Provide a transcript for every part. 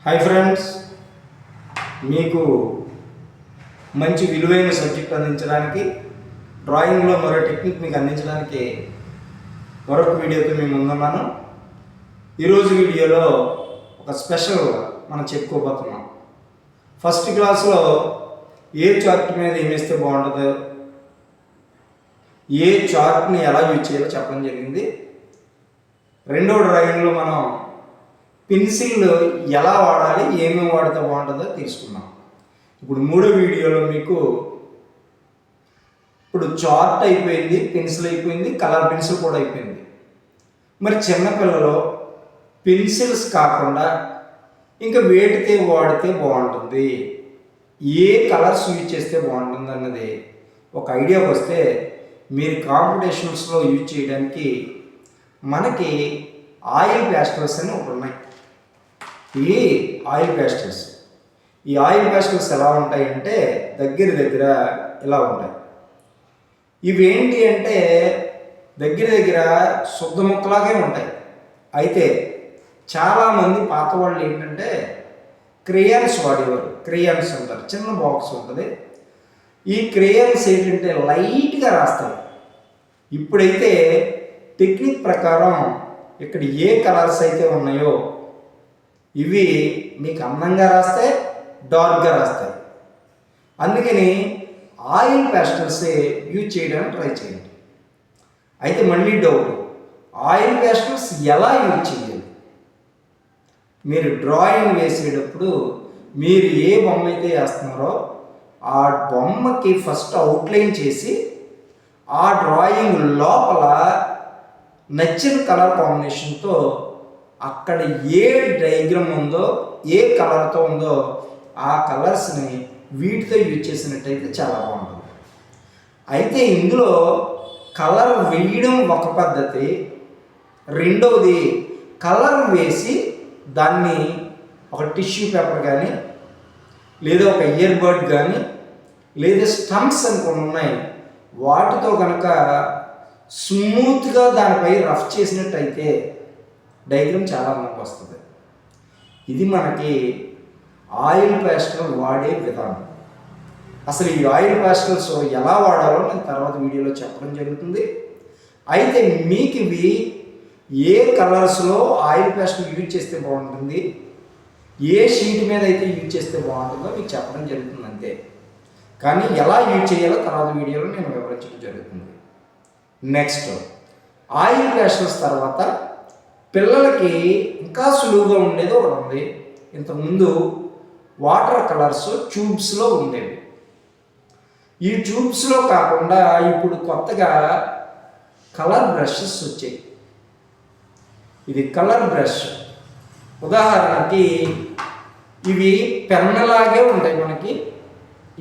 Hi friends, మీకు మంచి విలువైన సబ్జెక్ట్ అందించడానికి డ్రాయింగ్లో మరో టెక్నిక్ మీకు అందించడానికి మరొక వీడియోతో మేము ముందున్నాను. ఈరోజు వీడియోలో ఒక స్పెషల్ మనం చెప్పుకోబోతున్నాం. ఫస్ట్ క్లాస్లో ఏ చార్ట్ మీద ఏమేస్తే బాగుంటుందో, ఏ చార్ట్ని ఎలా యూజ్ చేయాలో చెప్పడం జరిగింది. రెండవ డ్రాయింగ్లో మనం పెన్సిల్ ఎలా వాడాలి, ఏమేమి వాడితే బాగుంటుందో తెలుసుకున్నాం. ఇప్పుడు మూడో వీడియోలో మీకు ఇప్పుడు చార్ట్ అయిపోయింది, పెన్సిల్ అయిపోయింది, కలర్ పెన్సిల్ కూడా అయిపోయింది. మరి చిన్నపిల్లలు పెన్సిల్స్ కాకుండా ఇంకా వేటితే వాడితే బాగుంటుంది, ఏ కలర్స్ యూజ్ చేస్తే బాగుంటుంది అన్నది ఒక ఐడియాకి వస్తే మీరు కాంపిటీషన్స్లో యూజ్ చేయడానికి మనకి ఆయిల్ ప్యాస్టల్స్ అని ఒకటి ఉన్నాయి. ఈ ఆయిల్ ప్యాస్టల్స్ ఎలా ఉంటాయంటే దగ్గర ఇలా ఉంటాయి. ఇవేంటి అంటే దగ్గర శుద్ధ ముక్కలాగే ఉంటాయి. అయితే చాలామంది పాత వాళ్ళు ఏంటంటే క్రేయాన్స్ వాడేవారు. క్రేయాన్స్ అంటారు, చిన్న బాక్స్ ఉంటుంది. ఈ క్రేయాన్స్ ఏంటంటే లైట్గా రాస్తాయి. ఇప్పుడైతే టెక్నిక్ ప్రకారం ఇక్కడ ఏ కలర్స్ అయితే ఉన్నాయో ఇవి మీకు అందంగా రాస్తాయి, డార్క్గా రాస్తాయి. అందుకని ఆయిల్ ప్యాస్టల్సే యూజ్ చేయడానికి ట్రై చేయండి. అయితే మళ్ళీ డౌట్, ఆయిల్ ప్యాస్టల్స్ ఎలా యూజ్ చేయాలి? మీరు డ్రాయింగ్ వేసేటప్పుడు మీరు ఏ బొమ్మ అయితే వేస్తున్నారో ఆ బొమ్మకి ఫస్ట్ అవుట్లైన్ చేసి ఆ డ్రాయింగ్ లోపల నచ్చిన కలర్ కాంబినేషన్తో అక్కడ ఏ డయాగ్రామ్ ఉందో, ఏ కలర్తో ఉందో ఆ కలర్స్ని వీటితో యూజ్ చేసినట్టయితే చాలా బాగుంటుంది. అయితే ఇందులో కలర్ వేయడం ఒక పద్ధతి, రెండవది కలర్ వేసి దాన్ని ఒక టిష్యూ పేపర్ కానీ లేదా ఒక ఇయర్ బడ్ కానీ లేదా స్టంప్స్ అనుకుని ఉన్నాయి, వాటితో కనుక స్మూత్గా దానిపై రఫ్ చేసినట్టయితే డయాగ్రామ్ చాలా అందంగా వస్తుంది. ఇది మనకి ఆయిల్ ప్యాస్టల్ వాడే విధానం. అసలు ఈ ఆయిల్ ప్యాస్టల్స్ ఎలా వాడాలో నేను తర్వాత వీడియోలో చెప్పడం జరుగుతుంది. అయితే మీకు ఇవి ఏ కలర్స్లో ఆయిల్ ప్యాస్టల్ యూజ్ చేస్తే బాగుంటుంది, ఏ షీట్ మీద అయితే యూజ్ చేస్తే బాగుంటుందో మీకు చెప్పడం జరుగుతుంది అంతే. కానీ ఎలా యూజ్ చేయాలో తర్వాత వీడియోలో నేను వివరించడం జరుగుతుంది. నెక్స్ట్ ఆయిల్ ప్యాస్టల్స్ తర్వాత పిల్లలకి ఇంకా సులువుగా ఉండేది ఒకటి ఉంది. ఇంతకుముందు వాటర్ కలర్స్ ట్యూబ్స్లో ఉండేవి. ఈ ట్యూబ్స్లో కాకుండా ఇప్పుడు కొత్తగా కలర్ బ్రషెస్ వచ్చాయి. ఇది కలర్ బ్రష్. ఉదాహరణకి ఇవి పెన్నలాగే ఉంటాయి. మనకి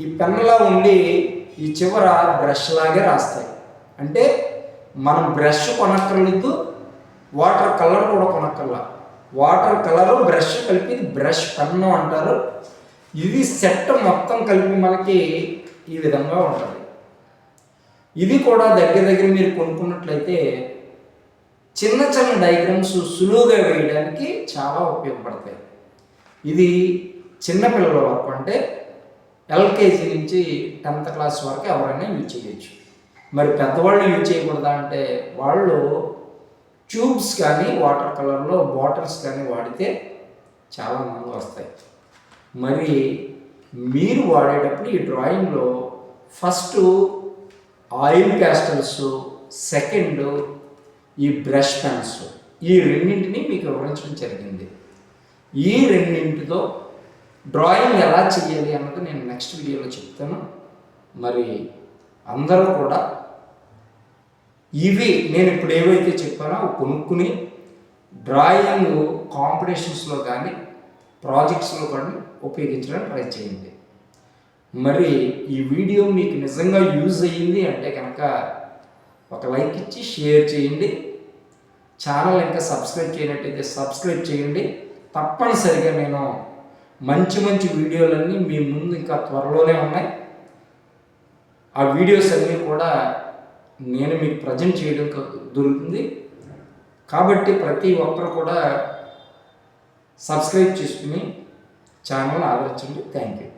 ఈ పెన్నలా ఉండి ఈ చివర బ్రష్ లాగే రాస్తాయి. అంటే మనం బ్రష్ కొనక్కర్లేదు, వాటర్ కలర్ కూడా కొనక్కర్లా. వాటర్ కలరు బ్రష్ కలిపి బ్రష్ పెన్ను అంటారు. ఇది సెట్ మొత్తం కలిపి మనకి ఈ విధంగా ఉంటుంది. ఇది కూడా దగ్గర మీరు కొనుక్కున్నట్లయితే చిన్న డయాగ్రామ్స్ సులువుగా వేయడానికి చాలా ఉపయోగపడతాయి. ఇది చిన్నపిల్లల వరకు, అంటే ఎల్కేజీ నుంచి 10th క్లాస్ వరకు ఎవరైనా యూజ్ చేయొచ్చు. మరి పెద్దవాళ్ళు యూజ్ చేయకూడదా అంటే వాళ్ళు ట్యూబ్స్ కానీ వాటర్ కలర్లో బాటిల్స్ కానీ వాడితే చాలా అందంగా వస్తాయి. మరి మీరు వాడేటప్పుడు ఈ డ్రాయింగ్లో ఫస్ట్ ఆయిల్ ప్యాస్టల్స్, సెకండ్ ఈ బ్రష్ పెన్స్, ఈ రెండింటిని మీకు వివరించడం జరిగింది. ఈ రెండింటితో డ్రాయింగ్ ఎలా చేయాలి అన్నది నేను నెక్స్ట్ వీడియోలో చెప్తాను. మరి అందరూ కూడా ఇవి నేను ఇప్పుడు ఏవైతే చెప్పానో కొనుక్కుని డ్రాయింగ్ కాంపిటీషన్స్లో కానీ ప్రాజెక్ట్స్లో కానీ ఉపయోగించడానికి ట్రై చేయండి. మరి ఈ వీడియో మీకు నిజంగా యూజ్ అయ్యింది అంటే కనుక ఒక లైక్ ఇచ్చి షేర్ చేయండి. ఛానల్ ఇంకా సబ్స్క్రైబ్ చేయనట్టయితే సబ్స్క్రైబ్ చేయండి. తప్పనిసరిగా నేను మంచి వీడియోలన్నీ మీ ముందు ఇంకా త్వరలోనే ఉన్నాయి. ఆ వీడియోస్ అన్నీ కూడా నేను మీకు ప్రజెంట్ చేయడం దొరుకుతుంది. కాబట్టి ప్రతి ఒక్కరు కూడా సబ్స్క్రైబ్ చేసుకుని ఛానల్ని ఆదరించండి. Thank you.